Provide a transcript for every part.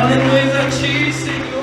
Aleluia a ti, Senhor.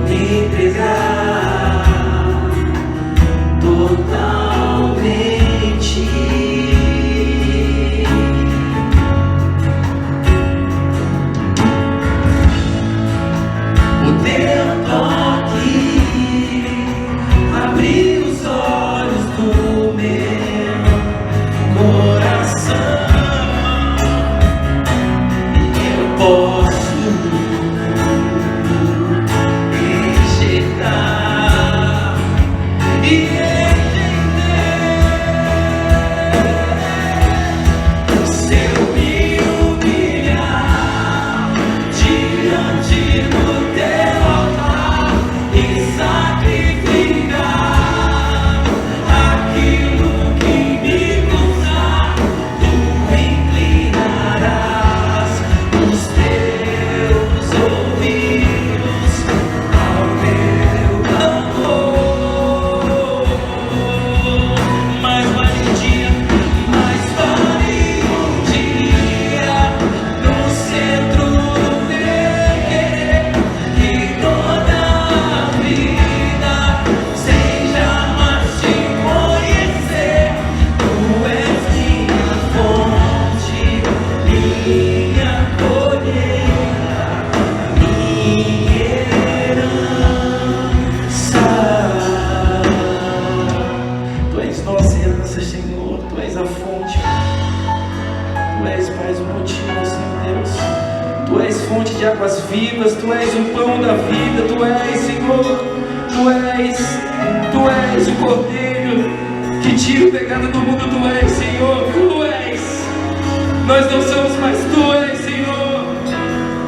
Be de águas vivas, Tu és o pão da vida, Tu és, Senhor, Tu és o Cordeiro que tira o pecado do mundo, Tu és, Senhor, Tu és. Nós não somos mais, Tu és, Senhor.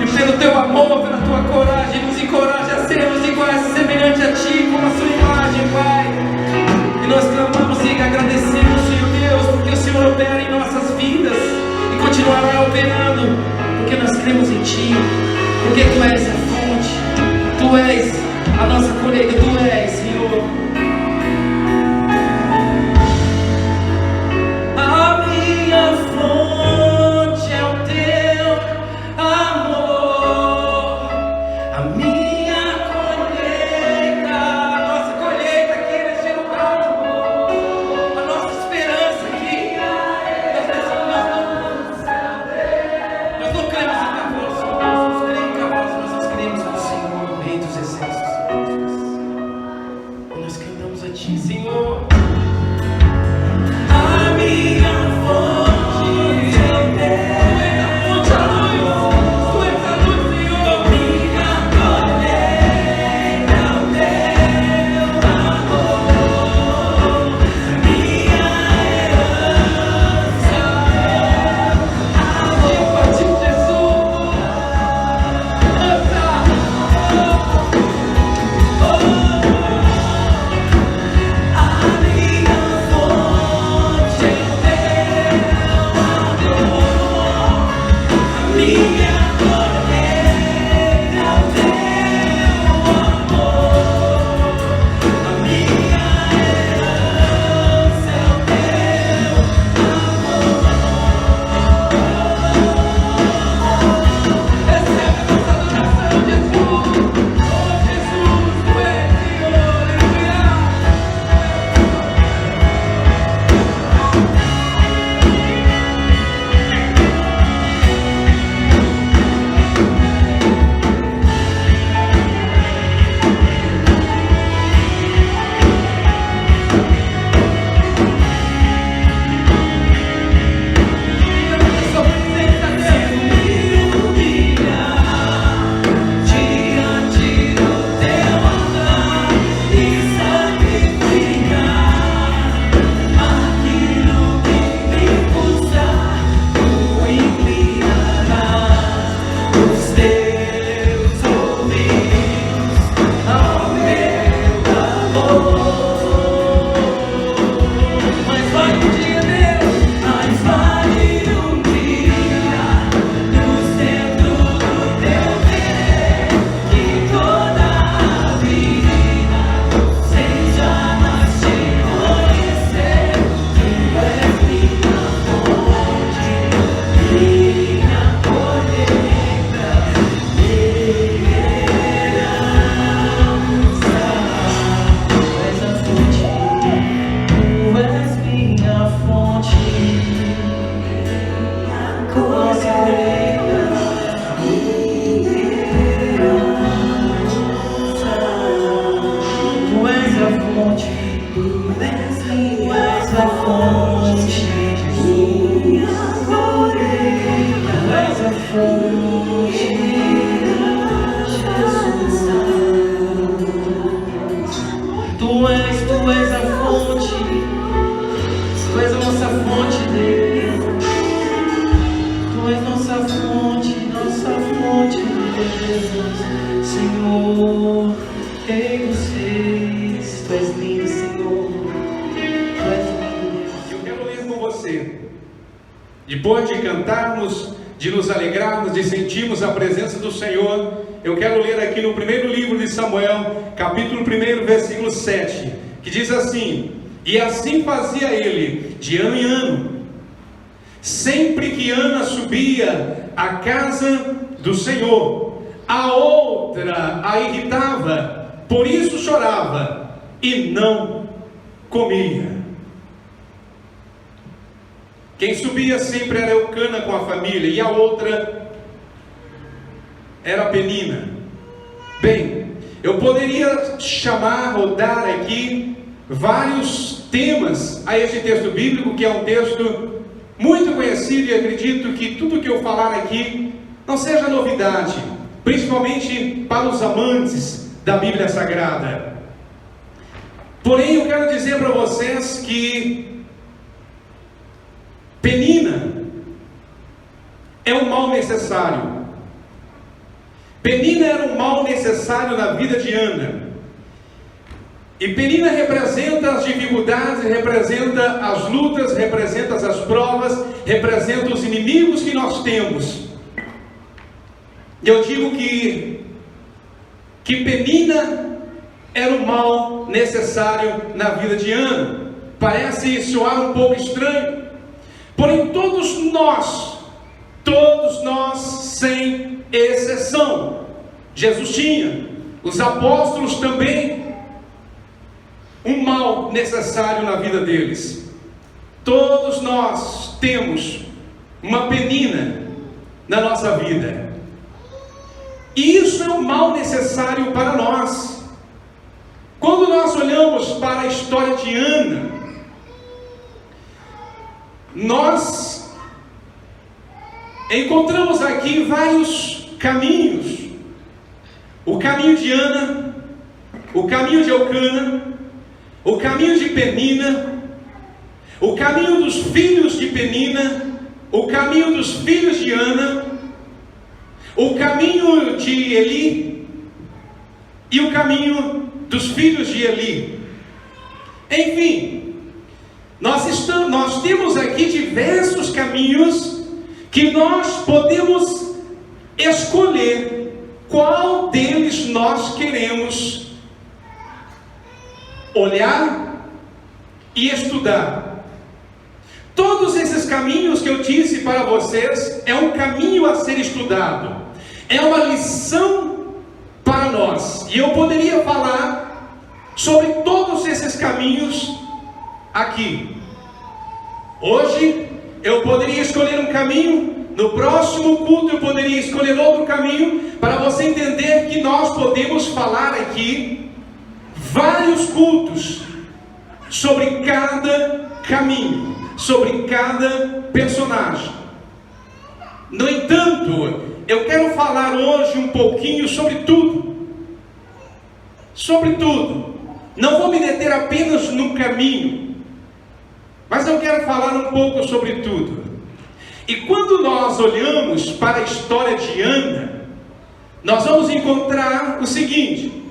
E pelo Teu amor, pela Tua coragem, nos encoraja a sermos iguais, semelhante a Ti, como a Sua imagem, Pai. E nós clamamos e agradecemos, Senhor Deus, porque o Senhor opera em nossas vidas e continuará operando, porque nós cremos em Ti, porque Tu és a fonte, Tu és a nossa colheita, Tu és, Senhor. A minha fonte é o Teu amor, a minha colheita, a nossa colheita aqui neste lugar, a nossa esperança aqui. Nós não cremos em cavalos, nós cremos em cavalos, mas nós cremos no Senhor, no Rei dos Exércitos. E nós cantamos a Ti, Senhor. A minha fonte é o Teu amor, Tu és a luz, Senhor. Minha colheita é o Teu amor, minha herança, amor. A partir de Jesus, Senhor, Rei dos Reis, Tu és lindo, Senhor, Tu és lindo, Deus. Eu quero ler com você. Depois de cantarmos, de nos alegrarmos, de sentirmos a presença do Senhor, eu quero ler aqui no primeiro livro de Samuel, capítulo 1, versículo 7, que diz assim: e assim fazia ele, de ano em ano, sempre que Ana subia à casa do Senhor, a outra a irritava, por isso chorava e não comia. Quem subia sempre era Eucana com a família, e a outra era Penina. Bem, eu poderia chamar ou dar aqui vários temas a este texto bíblico, que é um texto muito conhecido, e acredito que tudo que eu falar aqui não seja novidade. principalmente para os amantes da Bíblia Sagrada. Porém, eu quero dizer para vocês que Penina é um mal necessário. Penina era um mal necessário na vida de Ana. E Penina representa as dificuldades, representa as lutas, representa as provas, representa os inimigos que nós temos. E eu digo que Penina era um mal necessário na vida de Ana. Parece soar um pouco estranho, porém todos nós, sem exceção, Jesus tinha, os apóstolos também, um mal necessário na vida deles. Todos nós temos uma penina na nossa vida, e isso é um mal necessário para nós. Quando nós olhamos para a história de Ana, nós encontramos aqui vários caminhos: o caminho de Ana, o caminho de Elcana, o caminho de Penina, o caminho dos filhos de Penina, o caminho dos filhos de Ana, o caminho de Eli e o caminho dos filhos de Eli. Enfim, nós temos aqui diversos caminhos que nós podemos escolher qual deles nós queremos olhar e estudar. Todos esses caminhos que eu disse para vocês é um caminho a ser estudado, é uma lição para nós, e eu poderia falar sobre todos esses caminhos aqui. Hoje eu poderia escolher um caminho, no próximo culto eu poderia escolher outro caminho, para você entender que nós podemos falar aqui vários cultos sobre cada caminho, sobre cada personagem. No entanto, eu quero falar hoje um pouquinho sobre tudo. Sobre tudo. Não vou me deter apenas num caminho, mas eu quero falar um pouco sobre tudo. E quando nós olhamos para a história de Ana, nós vamos encontrar o seguinte: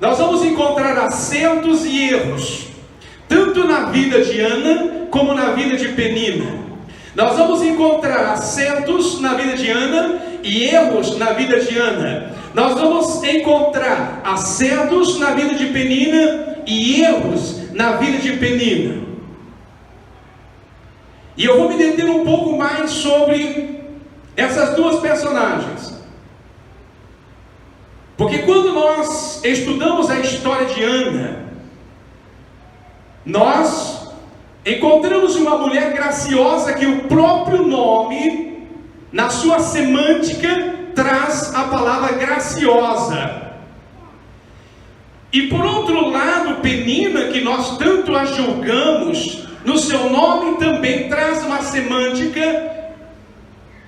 nós vamos encontrar acertos e erros, tanto na vida de Ana como na vida de Penina. Nós vamos encontrar acertos na vida de Ana e erros na vida de Ana. Nós vamos encontrar acertos na vida de Penina e erros na vida de Penina. E eu vou me deter um pouco mais sobre essas duas personagens, porque quando nós estudamos a história de Ana, nós encontramos uma mulher graciosa que o próprio nome, na sua semântica, traz a palavra graciosa. E por outro lado, Penina, que nós tanto a julgamos, no seu nome também traz uma semântica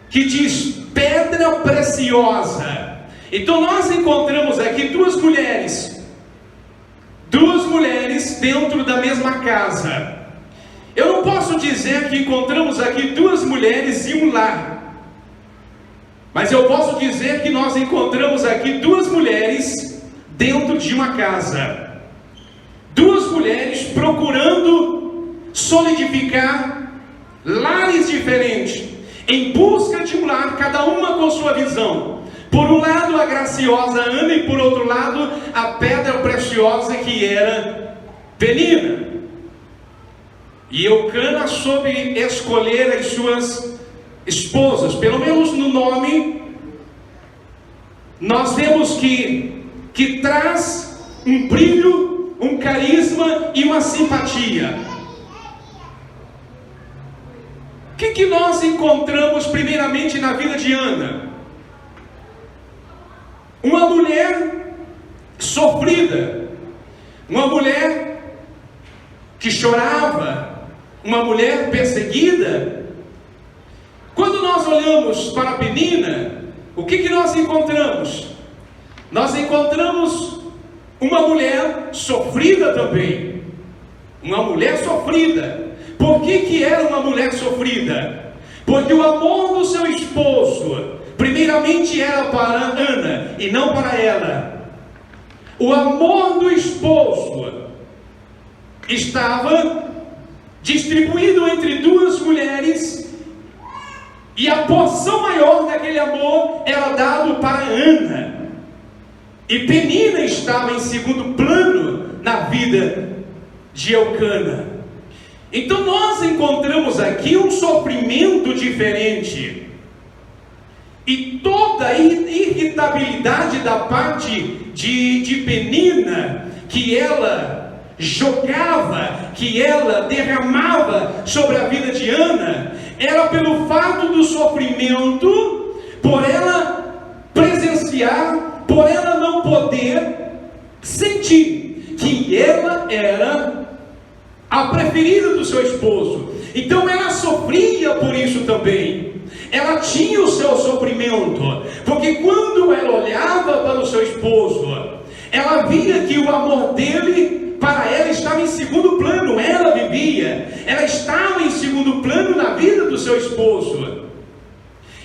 que diz pedra preciosa. Então nós encontramos aqui duas mulheres dentro da mesma casa. Eu não posso dizer que encontramos aqui duas mulheres e um lar, mas eu posso dizer que nós encontramos aqui duas mulheres dentro de uma casa. Duas mulheres procurando solidificar lares diferentes, em busca de um lar, cada uma com sua visão. Por um lado a graciosa Ana, e por outro lado a pedra preciosa que era Penina. E Elcana soube escolher as suas esposas. Pelo menos no nome nós vemos que traz um brilho, um carisma e uma simpatia. O que nós encontramos primeiramente na vida de Ana? Uma mulher sofrida, uma mulher que chorava, uma mulher perseguida. Quando nós olhamos para Penina, o que nós encontramos? Nós encontramos uma mulher sofrida também. Uma mulher sofrida. Por que era uma mulher sofrida? Porque o amor do seu esposo, primeiramente era para Ana e não para ela. O amor do esposo estava distribuído entre duas mulheres, e a porção maior daquele amor era dado para Ana, e Penina estava em segundo plano na vida de Eucana. Então nós encontramos aqui um sofrimento diferente, e toda a irritabilidade da parte de Penina, que ela jogava, que ela derramava sobre a vida de Ana, era pelo fato do sofrimento, por ela presenciar, por ela não poder sentir que ela era a preferida do seu esposo. Então ela sofria por isso também. Ela tinha o seu sofrimento, porque quando ela olhava para o seu esposo, ela via que o amor dele para ela estava em segundo plano. Ela estava em segundo plano na vida do seu esposo.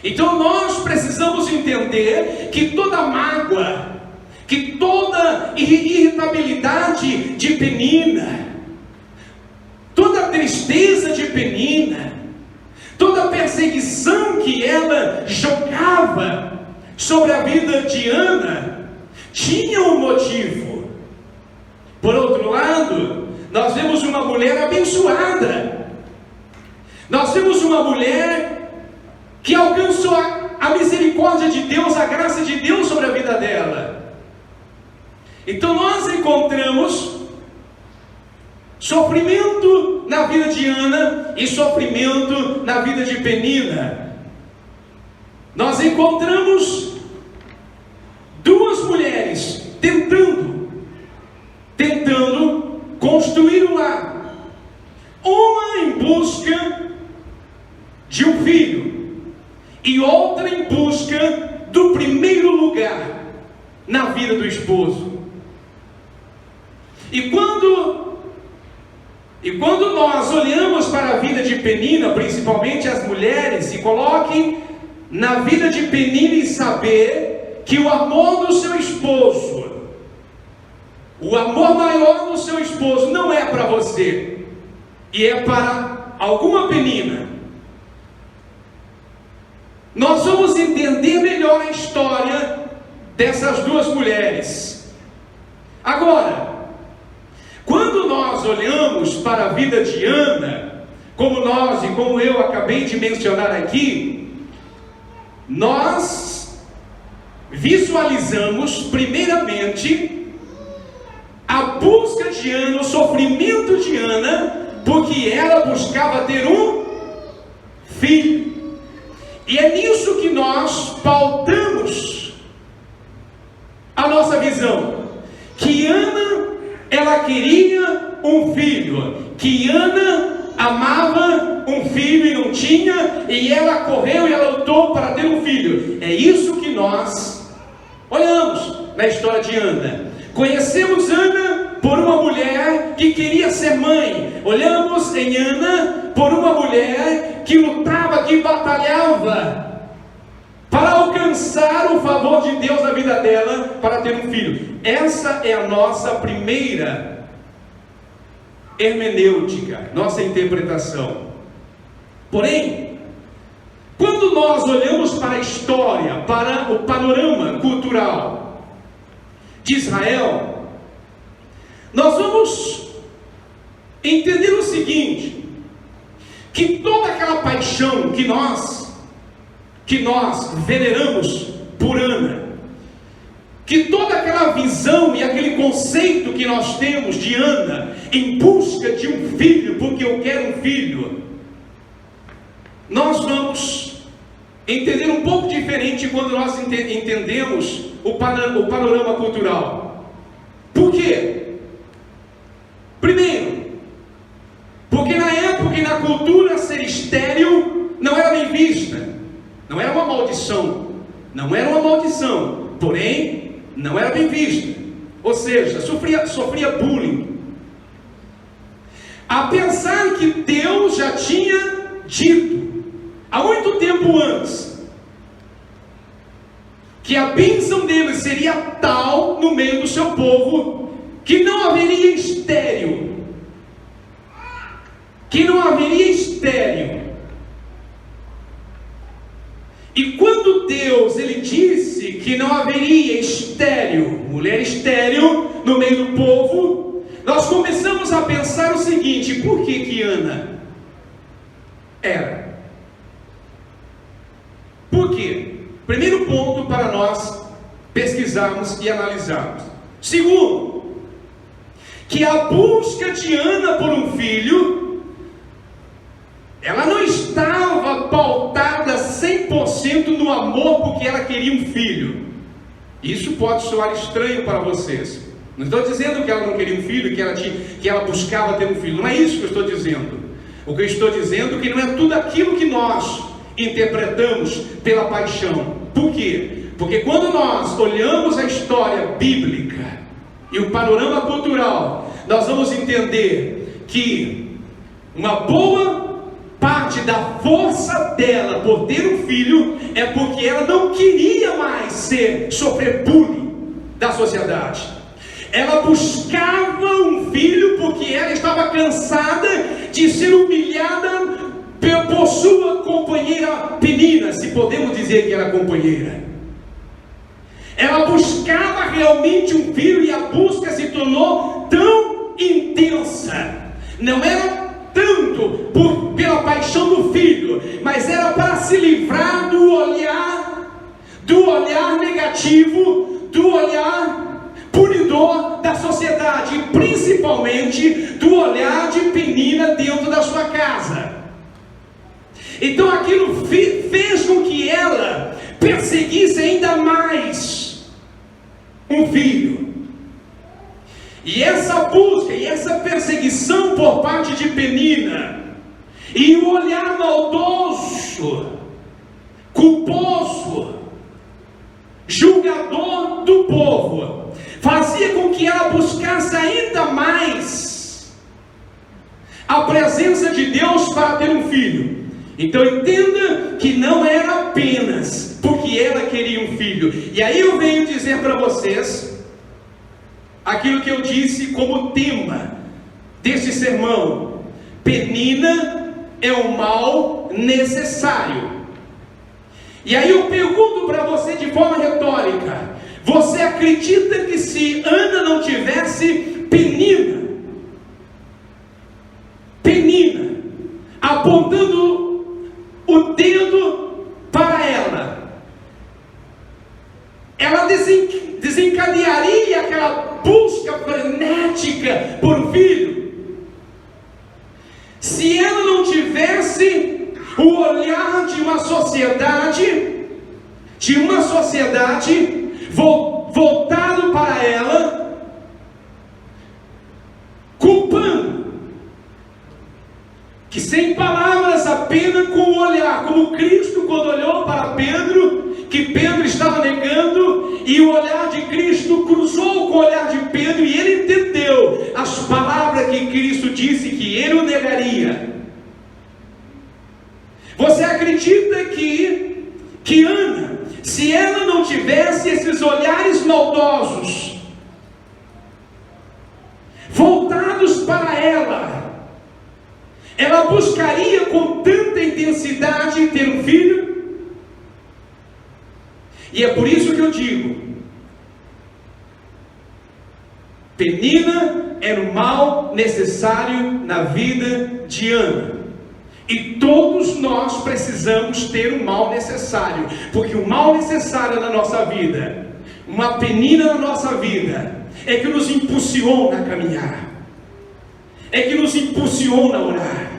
Então nós precisamos entender que toda mágoa, que toda irritabilidade de Penina, toda tristeza de Penina, toda perseguição que ela jogava sobre a vida de Ana, tinha um motivo. Por outro lado, nós vemos uma mulher abençoada. Nós vemos uma mulher que alcançou a misericórdia de Deus, a graça de Deus sobre a vida dela. Então nós encontramos sofrimento na vida de Ana e sofrimento na vida de Penina. Nós encontramos duas mulheres tentando construir um lar. Uma em busca de um filho e outra em busca do primeiro lugar na vida do esposo. E quando nós olhamos para a vida de Penina, principalmente as mulheres, se coloquem na vida de Penina e saber que o amor do seu esposo, o amor maior do seu esposo não é para você, e é para alguma Penina. Nós vamos entender melhor a história dessas duas mulheres. Agora, quando nós olhamos para a vida de Ana, como nós e como eu acabei de mencionar aqui, nós visualizamos primeiramente a busca de Ana, o sofrimento de Ana, porque ela buscava ter um filho. E é nisso que nós pautamos a nossa visão, que Ana, ela queria um filho, que Ana amava um filho e não tinha, e ela correu e ela lutou para ter um filho. É isso que nós olhamos na história de Ana. Conhecemos Ana por uma mulher que queria ser mãe. Olhamos em Ana por uma mulher que lutava, que batalhava para alcançar o favor de Deus na vida dela, para ter um filho. Essa é a nossa primeira hermenêutica, nossa interpretação. Porém, quando nós olhamos para a história, para o panorama cultural de Israel, nós vamos entender o seguinte, que toda aquela paixão que nós veneramos por Ana, que toda aquela visão e aquele conceito que nós temos de Ana em busca de um filho, porque eu quero um filho, nós vamos entender um pouco diferente quando nós entendemos o panorama cultural. Por quê? Primeiro, porque na época e na cultura ser estéril não era bem vista, não era uma maldição. não era uma maldição, porém não era bem vista, ou seja, sofria bullying. A pensar que Deus já tinha dito há muito tempo antes que a bênção dele seria tal no meio do seu povo que não haveria estéril, E quando Deus ele disse que não haveria estéril, mulher estéril no meio do povo, nós começamos a pensar o seguinte: por que Ana era? Por quê? Primeiro ponto para nós pesquisarmos e analisarmos. Segundo, que a busca de Ana por um filho, ela não estava pautada 100% no amor porque ela queria um filho. Isso pode soar estranho para vocês. Não estou dizendo que ela não queria um filho, que ela buscava ter um filho. Não é isso que eu estou dizendo. O que eu estou dizendo é que não é tudo aquilo que nós interpretamos pela paixão. Por quê? Porque quando nós olhamos a história bíblica e o panorama cultural, nós vamos entender que uma boa parte da força dela por ter um filho é porque ela não queria mais sofrer bullying da sociedade. Ela buscava um filho porque ela estava cansada de ser humilhada por sua companheira Penina, se podemos dizer que era companheira. Ela buscava realmente um filho e a busca se tornou tão intensa. Não era tanto pela paixão do filho, mas era para se livrar do olhar negativo, do olhar punidor da sociedade, e principalmente do olhar de Penina dentro da sua casa. Então aquilo fez com que ela perseguisse ainda mais um filho. E essa busca e essa perseguição por parte de Penina, e o olhar maldoso, culposo, julgador do povo, fazia com que ela buscasse ainda mais a presença de Deus para ter um filho. Então entenda que não era apenas porque ela queria um filho. E aí eu venho dizer para vocês aquilo que eu disse como tema deste sermão: Penina é um mal necessário. E aí eu pergunto para você de forma retórica: você acredita que se Ana não tivesse Penina apontando o dedo para ela desencadearia aquela busca frenética por um filho? Se ela não tivesse o olhar de uma sociedade voltado para ela, culpando, que sem palavras, apenas com o olhar, como Cristo quando olhou para Pedro, que Pedro estava negando, e o olhar de Cristo cruzou com o olhar de Pedro, e ele entendeu as palavras que Cristo disse que ele o negaria. Você acredita que Ana, se ela não tivesse esses olhares maldosos voltados para ela buscaria com tanta intensidade ter um filho? E é por isso que eu digo: Penina era um mal necessário na vida de Ana. E todos nós precisamos ter um mal necessário, porque o mal necessário na nossa vida, uma Penina na nossa vida, é que nos impulsiona a caminhar, é que nos impulsiona a orar,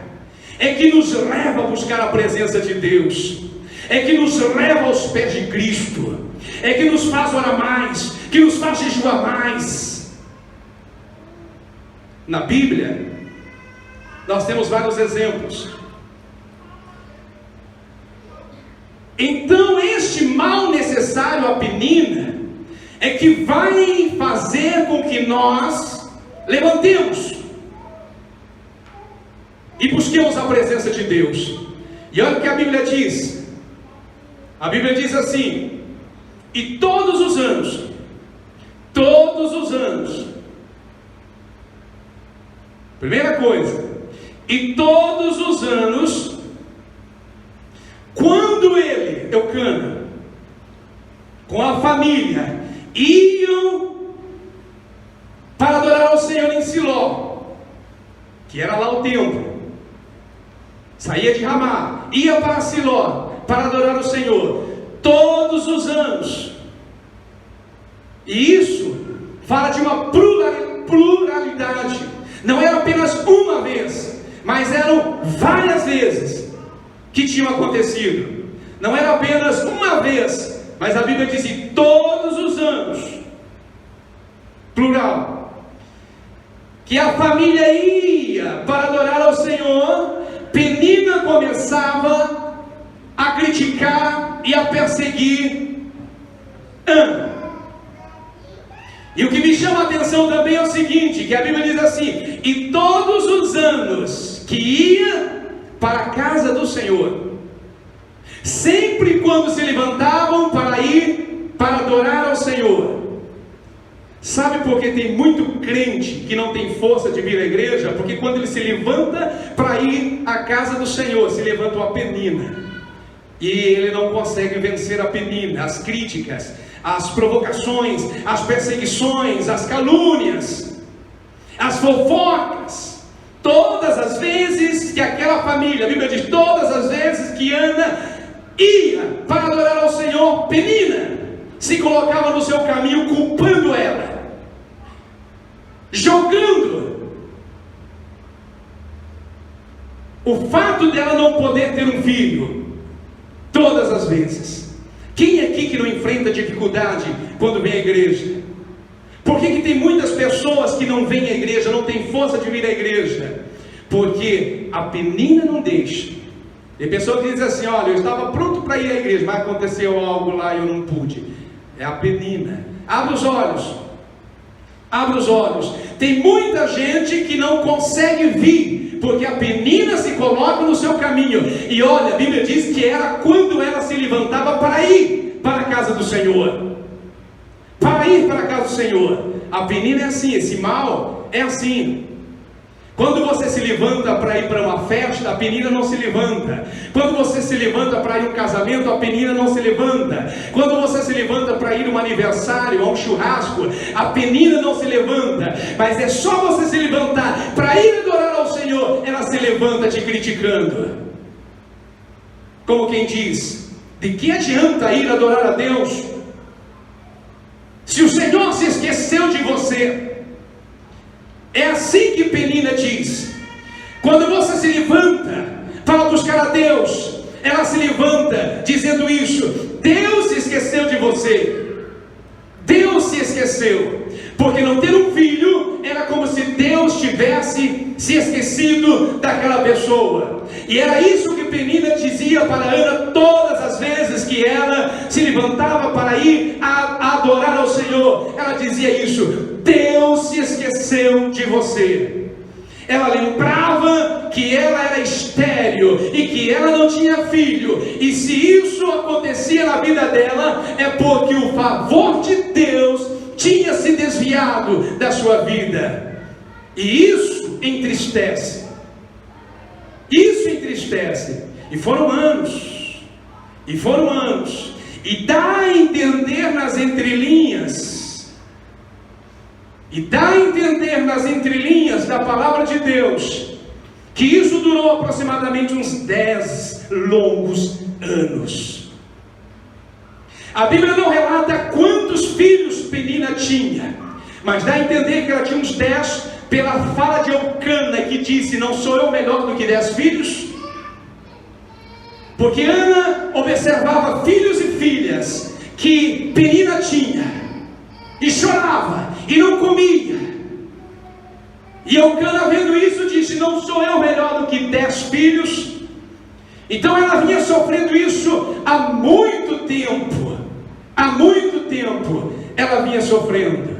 é que nos leva a buscar a presença de Deus, é que nos leva aos pés de Cristo, é que nos faz orar mais, que nos faz jejuar mais. Na Bíblia nós temos vários exemplos. Então este mal necessário a Penina é que vai fazer com que nós levantemos e busquemos a presença de Deus. E olha o que a Bíblia diz. A Bíblia diz assim: e todos os anos, primeira coisa, e todos os anos, quando ele, Eucana, com a família, iam para adorar ao Senhor em Siló, que era lá o templo, saía de Ramá, ia para Siló para adorar o Senhor, todos os anos. E isso fala de uma pluralidade. Não era apenas uma vez, mas eram várias vezes que tinham acontecido. Não era apenas uma vez, mas a Bíblia diz que todos os anos, plural, que a família ia para adorar ao Senhor. Penina começava a criticar e a perseguir Ana. E o que me chama a atenção também é o seguinte, que a Bíblia diz assim: e todos os anos que ia para a casa do Senhor, sempre quando se levantavam para ir para adorar ao Senhor. Sabe por que tem muito crente que não tem força de vir à igreja? Porque quando ele se levanta para ir à casa do Senhor, se levanta uma Penina, e ele não consegue vencer a Penina, as críticas, as provocações, as perseguições, as calúnias, as fofocas. Todas as vezes que aquela família, a Bíblia diz, todas as vezes que Ana ia para adorar ao Senhor, Penina se colocava no seu caminho, culpando ela, jogando o fato dela não poder ter um filho, todas as vezes. Quem aqui que não enfrenta dificuldade quando vem à igreja? Por que tem muitas pessoas que não vêm à igreja, não têm força de vir à igreja? Porque a Penina não deixa. Tem pessoa que diz assim: olha, eu estava pronto para ir à igreja, mas aconteceu algo lá e eu não pude. É a Penina. Abre os olhos. Abre os olhos. Tem muita gente que não consegue vir, porque a Penina se coloca no seu caminho. E olha, a Bíblia diz que era quando ela se levantava para ir para a casa do Senhor. Para ir para a casa do Senhor. A Penina é assim, esse mal é assim. Quando você se levanta para ir para uma festa, a Penina não se levanta. Quando você se levanta para ir a um casamento, a Penina não se levanta. Quando você se levanta para ir a um aniversário, a um churrasco, a Penina não se levanta. Mas é só você se levantar para ir adorar ao Senhor, ela se levanta te criticando. Como quem diz: de que adianta ir adorar a Deus se o Senhor se esqueceu de você? É assim que Penina diz. Quando você se levanta para buscar a Deus, ela se levanta dizendo isso: Deus se esqueceu de você. Deus se esqueceu. Porque não ter um filho era como se Deus tivesse se esquecido daquela pessoa. E era isso que Penina dizia para Ana todas as vezes que ela se levantava para ir a adorar ao Senhor. Ela dizia isso: Deus se esqueceu de você. Ela lembrava que ela era estéril e que ela não tinha filho. E se isso acontecia na vida dela, é porque o favor de Deus tinha se desviado da sua vida. E isso entristece. Isso entristece. E foram anos. E foram anos. E dá a entender nas entrelinhas. E dá a entender nas entrelinhas da palavra de Deus que isso durou aproximadamente uns 10 longos anos. A Bíblia não relata quantos filhos Penina tinha, mas dá a entender que ela tinha uns 10 pela fala de Eucana, que disse: não sou eu melhor do que 10 filhos? Porque Ana observava filhos e filhas que Penina tinha e chorava e não comia. E Eucana, vendo isso, disse: não sou eu melhor do que 10 filhos? Então ela vinha sofrendo isso há muito tempo. Há muito tempo ela vinha sofrendo.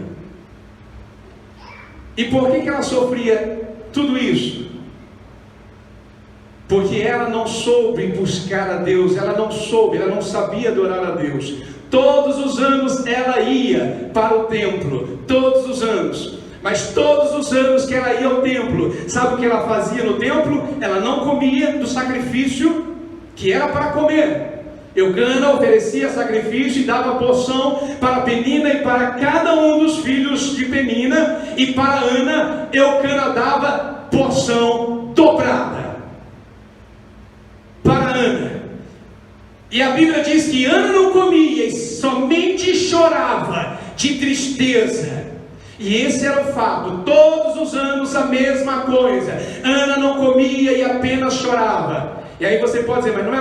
E por que ela sofria tudo isso? Porque ela não soube buscar a Deus, ela não sabia adorar a Deus. Todos os anos ela ia para o templo, todos os anos. Mas todos os anos que ela ia ao templo, sabe o que ela fazia no templo? Ela não comia do sacrifício que era para comer. Eucana oferecia sacrifício e dava porção para Penina e para cada um dos filhos de Penina, e para Ana, Eucana dava porção dobrada para Ana. E a Bíblia diz que Ana não comia e somente chorava de tristeza. E esse era o fato, todos os anos a mesma coisa. Ana não comia e apenas chorava. E aí você pode dizer, mas não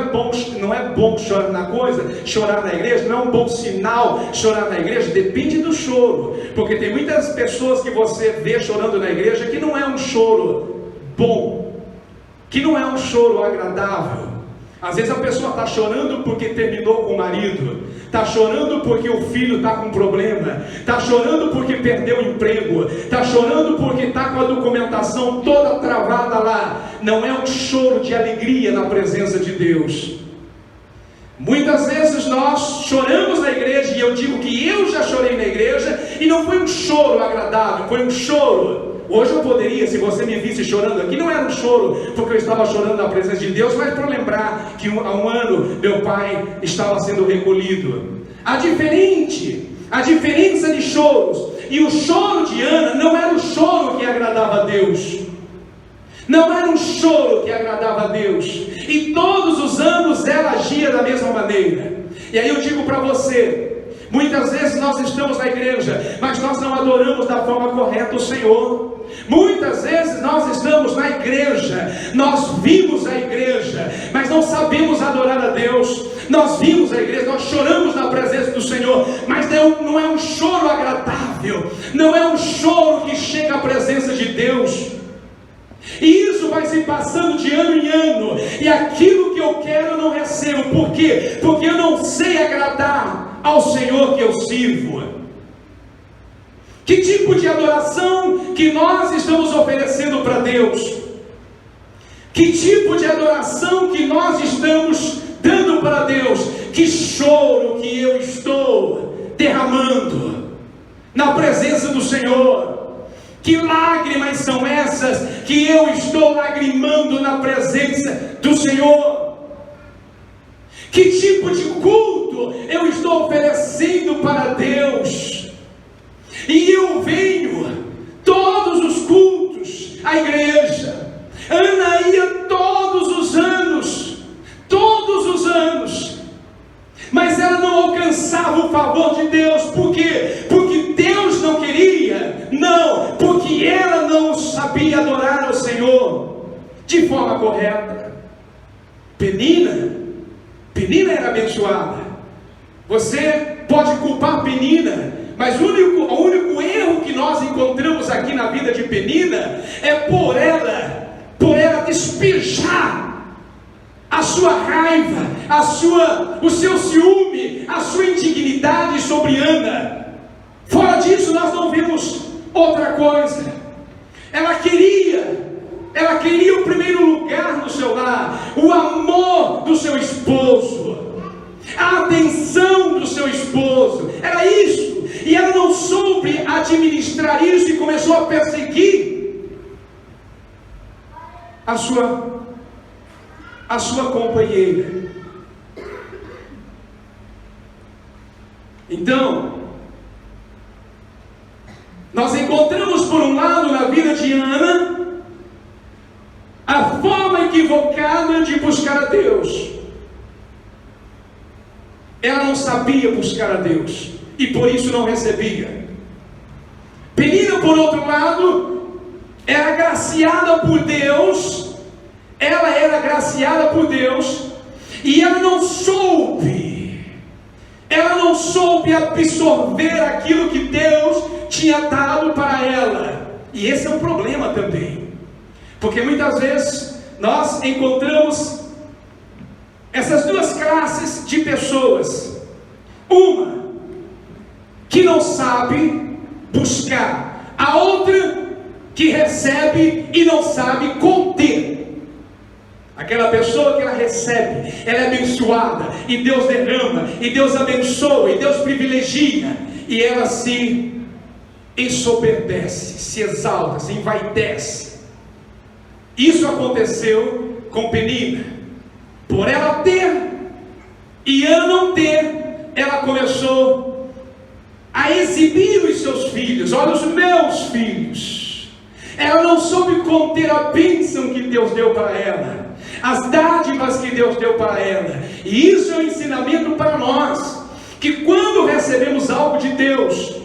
é bom chorar na coisa, chorar na igreja, não é um bom sinal chorar na igreja? Depende do choro, porque tem muitas pessoas que você vê chorando na igreja que não é um choro bom, que não é um choro agradável. Às vezes a pessoa está chorando porque terminou com o marido, está chorando porque o filho está com problema, está chorando porque perdeu o emprego, está chorando porque está com a documentação toda travada lá. Não é um choro de alegria na presença de Deus. Muitas vezes nós choramos na igreja, e eu digo que eu já chorei na igreja, e não foi um choro agradável, foi um choro. Hoje eu poderia, se você me visse chorando aqui, não era um choro porque eu estava chorando na presença de Deus, mas para lembrar que há um ano meu pai estava sendo recolhido. A diferença de choros, e o choro de Ana não era um choro que agradava a Deus, não era um choro que agradava a Deus, e todos os anos ela agia da mesma maneira. E aí eu digo para você, muitas vezes nós estamos na igreja, mas nós não adoramos da forma correta o Senhor. Muitas vezes nós estamos na igreja, nós vimos a igreja, mas não sabemos adorar a Deus. Nós vimos a igreja, nós choramos na presença do Senhor, mas não é um choro agradável, não é um choro que chega à presença de Deus. E isso vai se passando de ano em ano, e aquilo que eu quero eu não recebo. Por quê? Porque eu não sei agradar ao Senhor que eu sirvo. Que tipo de adoração que nós estamos oferecendo para Deus? Que tipo de adoração que nós estamos dando para Deus? Que choro que eu estou derramando na presença do Senhor? Que lágrimas são essas que eu estou lagrimando na presença do Senhor? Que tipo de culto eu estou oferecendo para Deus? E eu venho todos os cultos à igreja. Ana ia todos os anos, mas ela não alcançava o favor de Deus. Por quê? Porque Deus não queria? Não, porque ela não sabia adorar ao Senhor de forma correta. Penina era abençoada. Você pode culpar Penina, mas o único erro que nós encontramos aqui na vida de Penina é por ela despejar a sua raiva, o seu ciúme, a sua indignidade sobre Ana. Fora disso nós não vemos outra coisa. Ela queria o primeiro lugar no seu lar, o amor do seu esposo, a atenção do seu esposo, era isso. E ela não soube administrar isso e começou a perseguir a sua companheira. Então, nós encontramos por um lado na vida de Ana a forma equivocada de buscar a Deus. Ela não sabia buscar a Deus e por isso não recebia. Penina, por outro lado, era agraciada por Deus. Ela era agraciada por Deus e ela não soube absorver aquilo que Deus tinha dado para ela. E esse é um problema também, porque muitas vezes nós encontramos essas duas classes de pessoas. Uma que não sabe buscar, a outra que recebe e não sabe conter. Aquela pessoa que ela recebe, ela é abençoada, e Deus derrama, e Deus abençoa, e Deus privilegia, e ela se ensoberbece, se exalta, se envaidece. Isso aconteceu com Penina. Por ela ter e ela não ter, ela começou a exibir os seus filhos. Olha os meus filhos. Ela não soube conter a bênção que Deus deu para ela, as dádivas que Deus deu para ela. E isso é um ensinamento para nós, que quando recebemos algo de Deus,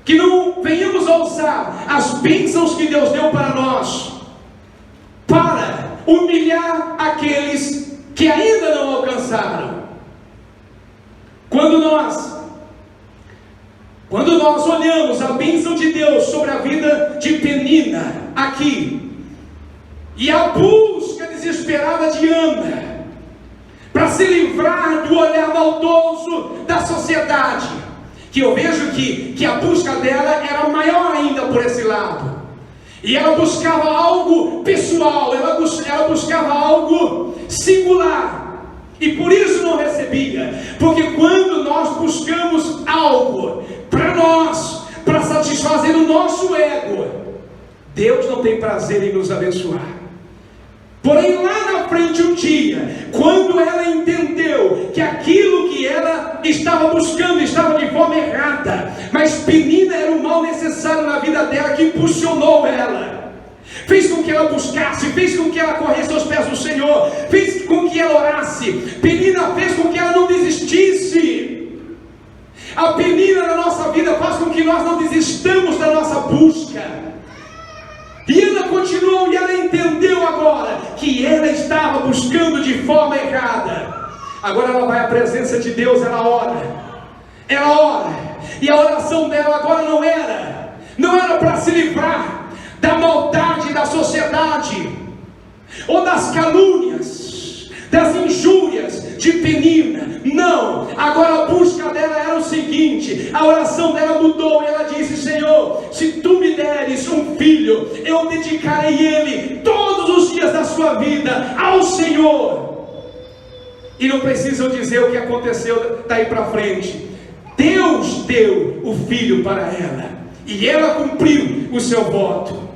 que não venhamos a usar as bênçãos que Deus deu para nós para humilhar aqueles que ainda não alcançaram. Quando nós olhamos a bênção de Deus sobre a vida de Penina aqui, e a busca desesperada de Ana para se livrar do olhar maldoso da sociedade, que eu vejo que a busca dela era maior ainda por esse lado, e ela buscava algo pessoal, ela buscava algo singular, e por isso não recebia. Porque quando nós buscamos algo para nós, para satisfazer o nosso ego, Deus não tem prazer em nos abençoar. Porém, lá na frente, um dia, quando ela entendeu que aquilo que ela estava buscando estava de forma errada, mas Penina era o mal necessário na vida dela, que impulsionou ela, fez com que ela buscasse, fez com que ela corresse aos pés do Senhor, fez com que ela orasse. Penina fez com que ela não desistisse. A Penina na nossa vida faz com que nós não desistamos da nossa busca. E ela continuou, e ela entendeu agora que ela estava buscando de forma errada. Agora ela vai à presença de Deus, ela ora, e a oração dela agora não era para se livrar da maldade da sociedade, ou das calúnias, das injúrias de Penina. Não, agora a busca dela era o seguinte, a oração dela mudou, e ela disse: Senhor, se tu me deres um filho, eu dedicarei ele todos os dias da sua vida ao Senhor. E não precisam dizer o que aconteceu daí para frente. Deus deu o filho para ela, e ela cumpriu o seu voto.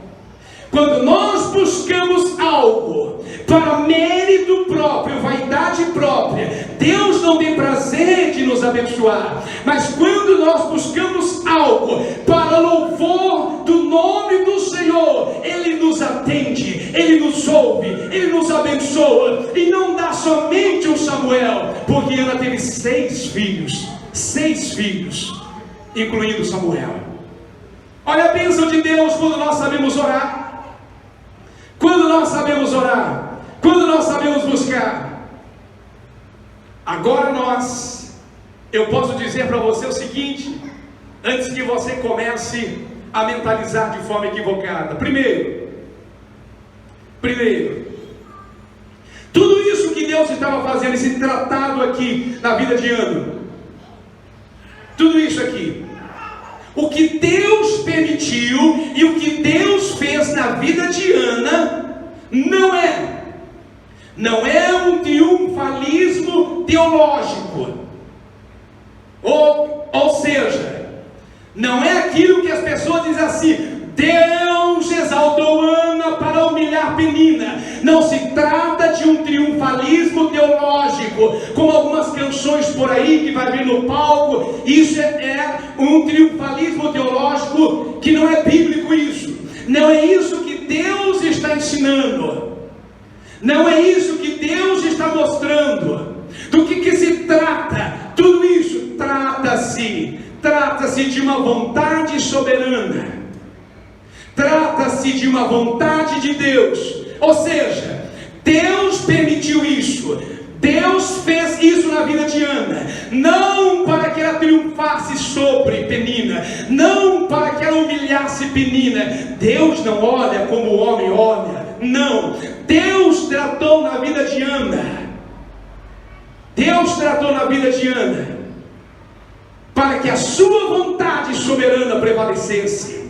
Quando nós buscamos algo para mérito próprio, vaidade própria, Deus não tem prazer de nos abençoar. Mas quando nós buscamos algo para louvor do nome do Senhor, Ele nos atende, Ele nos ouve, Ele nos abençoa. E não dá somente o Samuel, porque Ana teve 6 filhos, incluindo Samuel. Olha a bênção de Deus quando nós sabemos orar. Quando nós sabemos orar, quando nós sabemos buscar. Agora eu posso dizer para você o seguinte, antes que você comece a mentalizar de forma equivocada. Primeiro, tudo isso que Deus estava fazendo, esse tratado aqui na vida de Ana, tudo isso aqui, o que Deus permitiu e o que Deus fez na vida de Ana, não é um triunfalismo teológico, ou seja, não é aquilo que as pessoas dizem assim: Deus exaltou Ana para humilhar Penina. Não se trata de um triunfalismo teológico, como algumas canções por aí que vai vir no palco. Isso é um triunfalismo teológico que não é bíblico. Isso não é isso que Deus está ensinando, não é isso que Deus está mostrando. Do que se trata? Tudo isso trata-se de uma vontade soberana, trata-se de uma vontade de Deus. Ou seja, Deus permitiu isso, Deus fez isso na vida de Ana, não para que ela triunfasse sobre Penina, não para que ela humilhasse Penina. Deus não olha como o homem olha, não. Deus tratou na vida de Ana, para que a sua vontade soberana prevalecesse.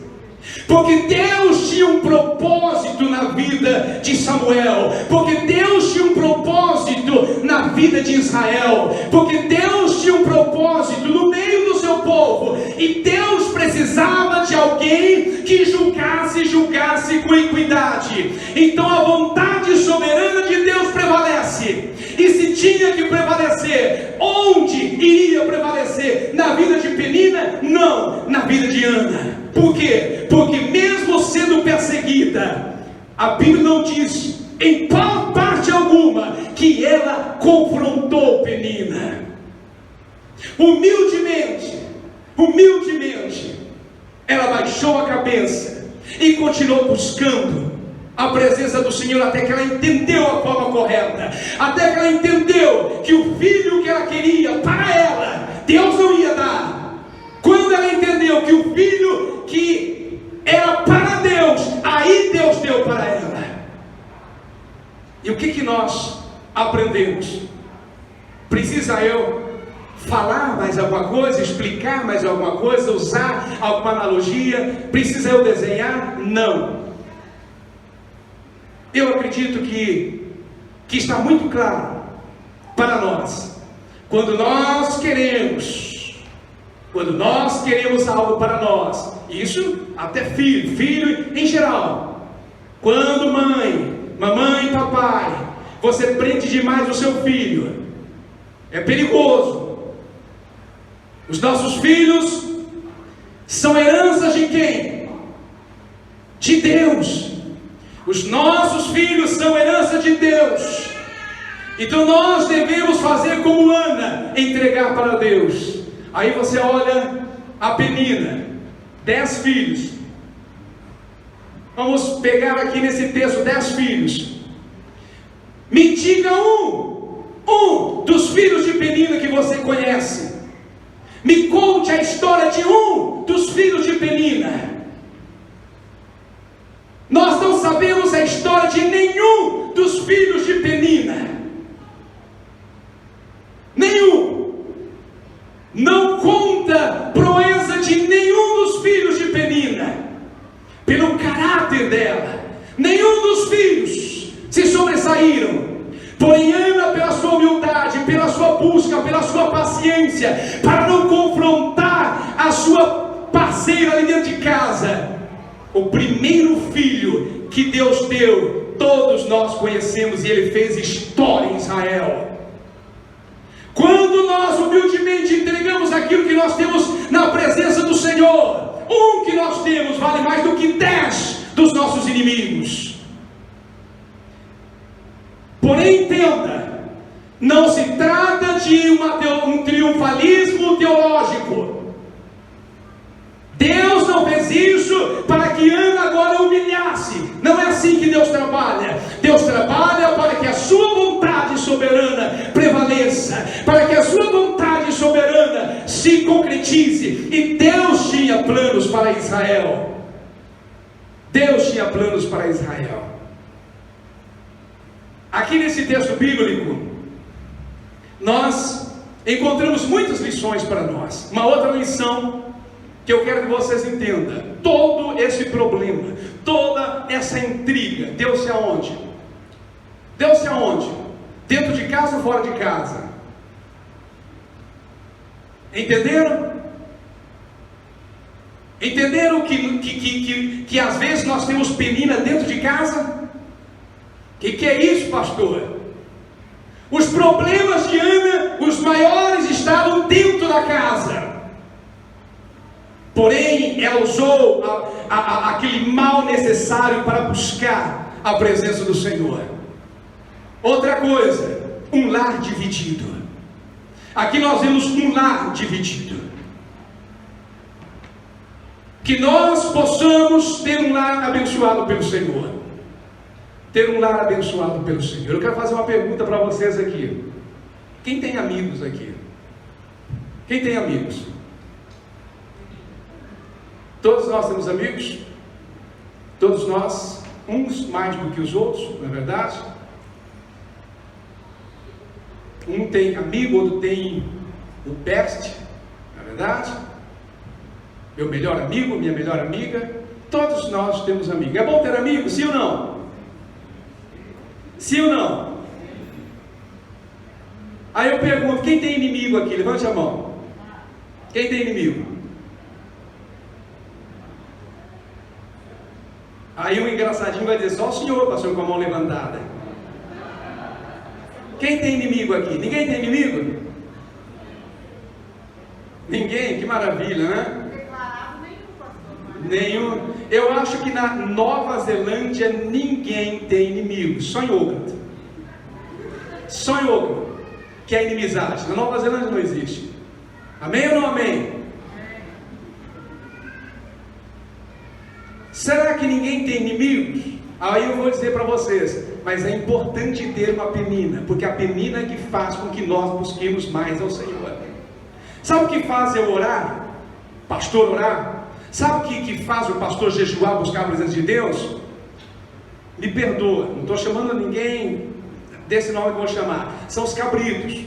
Porque Deus tinha um propósito na vida de Samuel, porque Deus tinha um propósito na vida de Israel, porque Deus tinha um propósito no meio do seu povo, e Deus precisava de alguém que julgasse com equidade. Então a vontade soberana de Deus prevalece, e se tinha que prevalecer, onde iria prevalecer? Na vida de Penina? Não, na vida de Ana. Por quê? Porque mesmo sendo perseguida, a Bíblia não diz em parte alguma que ela confrontou Penina. Humildemente, ela baixou a cabeça e continuou buscando a presença do Senhor, até que ela entendeu a forma correta, até que ela entendeu que o filho que ela queria para ela, Deus não ia dar. Quando ela entendeu que o filho que era para Deus, aí Deus deu para ela. E o que nós aprendemos? Precisa eu falar mais alguma coisa, explicar mais alguma coisa, usar alguma analogia? Precisa eu desenhar? Não. Eu acredito que está muito claro para nós. Quando nós queremos algo para nós, isso até filho em geral. Quando mamãe e papai, você prende demais o seu filho, é perigoso. Os nossos filhos são heranças de quem? De Deus. Os nossos filhos são herança de Deus. Então nós devemos fazer como Ana, entregar para Deus. Aí você olha a Penina, 10 filhos. Vamos pegar aqui nesse texto 10 filhos. Me diga um dos filhos de Penina que você conhece. Me conte a história de um dos filhos de Penina. Nós não sabemos a história de nenhum dos filhos de Penina. Nenhum. Não conta proeza de nenhum dos filhos de Penina, pelo caráter dela. Nenhum dos filhos se sobressaíram. Porém Ana, pela sua humildade, pela sua busca, pela sua paciência, para não confrontar a sua parceira ali dentro de casa, o primeiro filho que Deus deu, todos nós conhecemos, e ele fez história em Israel. Quando nós humildemente entregamos aquilo que nós temos na presença do Senhor, um que nós temos vale mais do que 10 dos nossos inimigos. Porém entenda, não se trata de um triunfalismo teológico. Deus não fez isso para que Ana agora humilhasse. Não é assim que Deus trabalha. Deus trabalha para que a sua vontade soberana prevaleça, para que a sua vontade soberana se concretize. E Deus tinha planos para Israel. Deus tinha planos para Israel. Aqui nesse texto bíblico, nós encontramos muitas lições para nós. Uma outra lição que eu quero que vocês entendam: todo esse problema, toda essa intriga, deu-se aonde? Deu-se aonde? Dentro de casa ou fora de casa? Entenderam? Entenderam que às vezes nós temos Penina dentro de casa? Que é isso, pastor? Os problemas de Ana, os maiores, estavam dentro da casa. Porém, ela usou aquele mal necessário para buscar a presença do Senhor. Outra coisa, um lar dividido. Aqui nós vemos um lar dividido. Que nós possamos ter um lar abençoado pelo Senhor. Ter um lar abençoado pelo Senhor. Eu quero fazer uma pergunta para vocês aqui. Quem tem amigos aqui? Quem tem amigos? Todos nós temos amigos? Todos nós, uns mais do que os outros, não é verdade? Um tem amigo, outro tem o best, não é Verdade? Meu melhor amigo, minha melhor amiga, todos nós temos amigos. É bom ter amigos, sim ou não? Sim ou não? Aí eu pergunto, quem tem inimigo aqui? Levante a mão. Quem tem inimigo? Aí um engraçadinho vai dizer, só o senhor, pastor, com a mão levantada. Quem tem inimigo aqui? Ninguém tem inimigo? Ninguém? Que maravilha, né? Nenhum. Eu acho que na Nova Zelândia ninguém tem inimigo, só em Auckland. Só em Auckland que é inimizade. Na Nova Zelândia não existe. Amém ou não amém? Será que ninguém tem inimigos? Aí eu vou dizer para vocês, mas é importante ter uma penina, porque a penina é que faz com que nós busquemos mais ao Senhor. Sabe o que faz eu orar? Pastor orar? Sabe o que faz o pastor jejuar, buscar a presença de Deus? Me perdoa, não estou chamando ninguém desse nome que eu vou chamar. São os cabritos.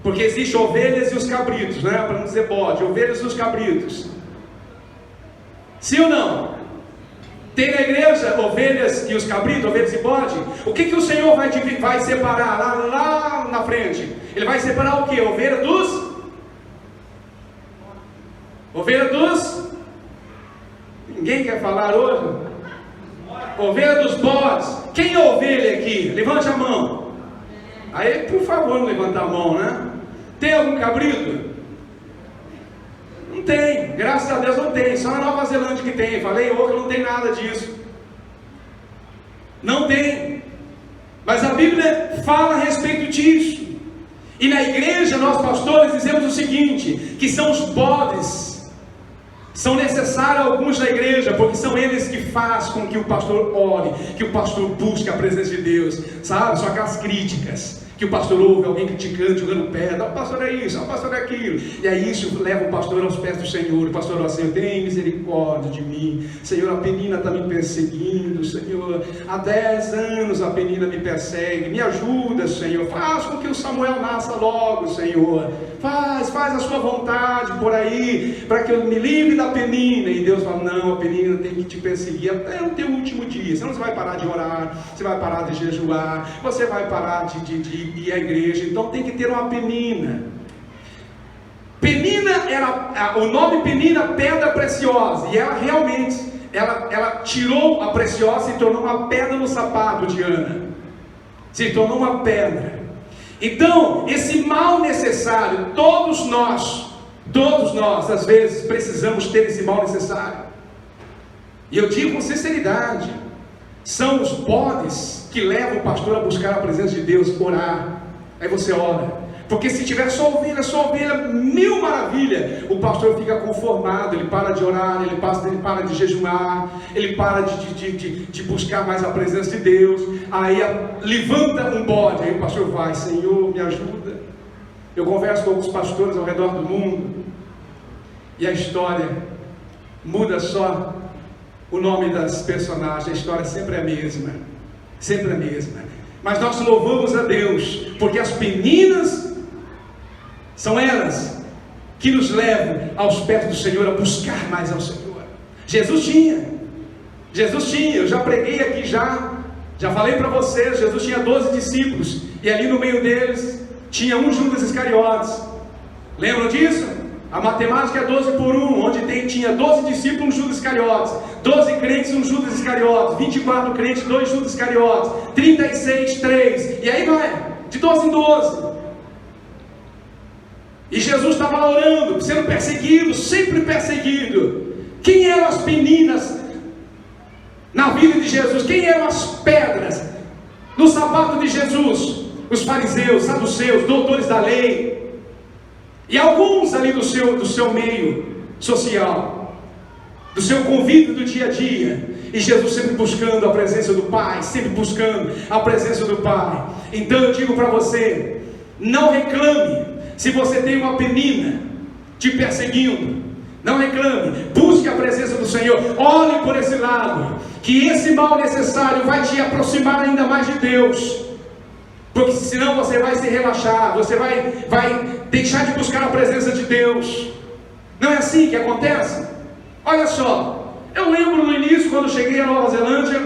Porque existem ovelhas e os cabritos, né? Para não dizer bode, ovelhas e os cabritos. Sim ou não? Tem na igreja ovelhas e os cabritos, ovelhas e bode. O que o Senhor vai separar lá na frente? Ele vai separar o que? Ovelha dos? Ovelha dos? Ninguém quer falar hoje? Ovelha dos bodes. Quem é ovelha aqui? Levante a mão. Aí, por favor, não levanta a mão, né? Tem algum cabrito? Não tem, graças a Deus não tem. Só na Nova Zelândia que tem. Falei, outra não tem nada disso. Não tem. Mas a Bíblia fala a respeito disso. E na igreja nós pastores dizemos o seguinte, que são os bodes. São necessários alguns na igreja, porque são eles que fazem com que o pastor ore, que o pastor busque a presença de Deus, sabe? São aquelas críticas, que o pastor ouve alguém criticando, jogando pedra, o pastor é isso, o pastor é aquilo, e aí isso leva o pastor aos pés do Senhor. O pastor fala, Senhor, tem misericórdia de mim, Senhor, a penina está me perseguindo, Senhor, há 10 anos a penina me persegue, me ajuda, Senhor, faz com que o Samuel nasça logo, Senhor, faz a sua vontade por aí, para que eu me livre da penina. E Deus fala, não, a penina tem que te perseguir até o teu último dia, senão você vai parar de orar, você vai parar de jejuar, você vai parar de ir à igreja. Então tem que ter uma penina. Penina era, o nome penina, pedra preciosa, e ela realmente, ela tirou a preciosa e tornou uma pedra no sapato de Ana, se tornou uma pedra. Então, esse mal necessário, todos nós, às vezes, precisamos ter esse mal necessário. E eu digo com sinceridade, são os bodes que levam o pastor a buscar a presença de Deus, orar. Aí você ora. Porque se tiver só ovelha, mil maravilha, o pastor fica conformado, ele para de orar, ele para de jejuar, ele para de buscar mais a presença de Deus. Aí levanta um bode, aí o pastor vai, Senhor, me ajuda. Eu converso com alguns pastores ao redor do mundo, e a história muda só o nome das personagens, a história sempre é a mesma, sempre a mesma. Mas nós louvamos a Deus, porque as peninas são elas que nos levam aos pés do Senhor, a buscar mais ao Senhor. Jesus tinha, eu já preguei aqui, já falei para vocês, Jesus tinha 12 discípulos, e ali no meio deles tinha um Judas Iscariotes. Lembram disso? A matemática é 12 por 1, onde tinha 12 discípulos, um Judas Iscariotes, 12 crentes, um Judas Iscariotes, 24 crentes, 2 Judas Iscariotes, 36, 3, e aí vai, de 12 em 12. E Jesus estava lá orando, sendo perseguido, sempre perseguido. Quem eram as peninas na vida de Jesus? Quem eram as pedras no sapato de Jesus? Os fariseus, saduceus, doutores da lei, e alguns ali do seu meio social, do seu convívio do dia a dia. E Jesus sempre buscando a presença do Pai, sempre buscando a presença do Pai. Então eu digo para você, não reclame se você tem uma penina te perseguindo. Não reclame, busque a presença do Senhor, olhe por esse lado, que esse mal necessário vai te aproximar ainda mais de Deus. Porque senão você vai se relaxar, você vai deixar de buscar a presença de Deus. Não é assim que acontece? Olha só, eu lembro no início, quando cheguei à Nova Zelândia,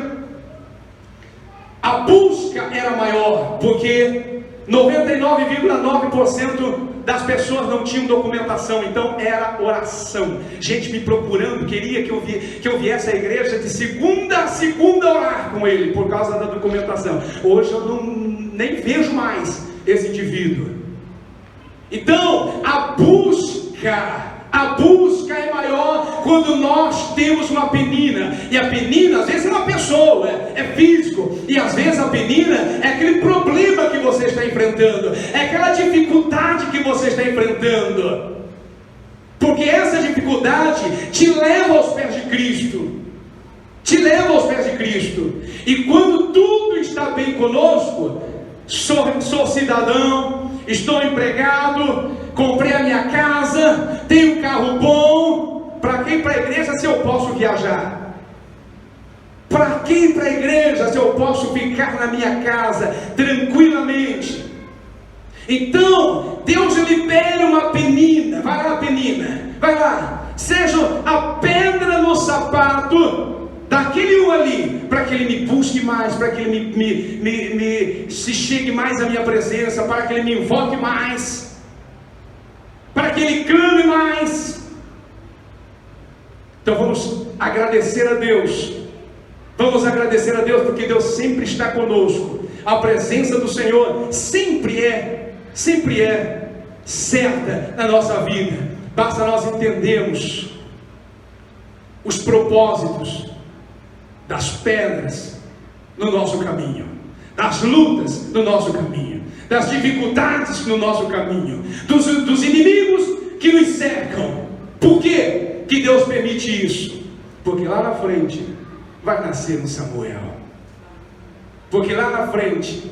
a busca era maior, porque 99,9% das pessoas não tinham documentação, então era oração. Gente me procurando, queria que eu viesse à igreja de segunda a segunda orar com ele, por causa da documentação. Hoje eu nem vejo mais esse indivíduo. Então, a busca é maior quando nós temos uma penina. E a penina, às vezes, é uma pessoa, é físico. E às vezes a penina é aquele problema que você está enfrentando, é aquela dificuldade que você está enfrentando. Porque essa dificuldade te leva aos pés de Cristo. Te leva aos pés de Cristo. E quando tudo está bem conosco, sou cidadão, estou empregado, comprei a minha casa, tenho um carro bom. Para quem ir para a igreja se eu posso viajar? Para quem ir para a igreja se eu posso ficar na minha casa tranquilamente? Então Deus libera uma penina. Vai lá, penina, vai lá, seja a pedra no sapato daquele um ali, para que ele me busque mais, para que ele se chegue mais à minha presença, para que ele me invoque mais, para que ele clame mais. Então vamos agradecer a Deus. Vamos agradecer a Deus, porque Deus sempre está conosco. A presença do Senhor sempre é certa na nossa vida. Basta nós entendermos os propósitos das pedras no nosso caminho, das lutas no nosso caminho, das dificuldades no nosso caminho, dos inimigos que nos cercam. Por quê que Deus permite isso? Porque lá na frente vai nascer um Samuel. Porque lá na frente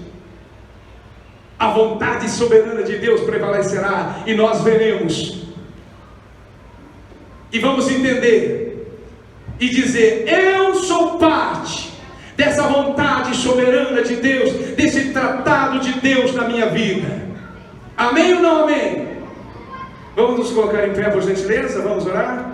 a vontade soberana de Deus prevalecerá, e nós veremos, e vamos entender e dizer: eu sou parte dessa vontade soberana de Deus, desse tratado de Deus na minha vida. Amém ou não amém? Vamos nos colocar em pé, por gentileza, vamos orar?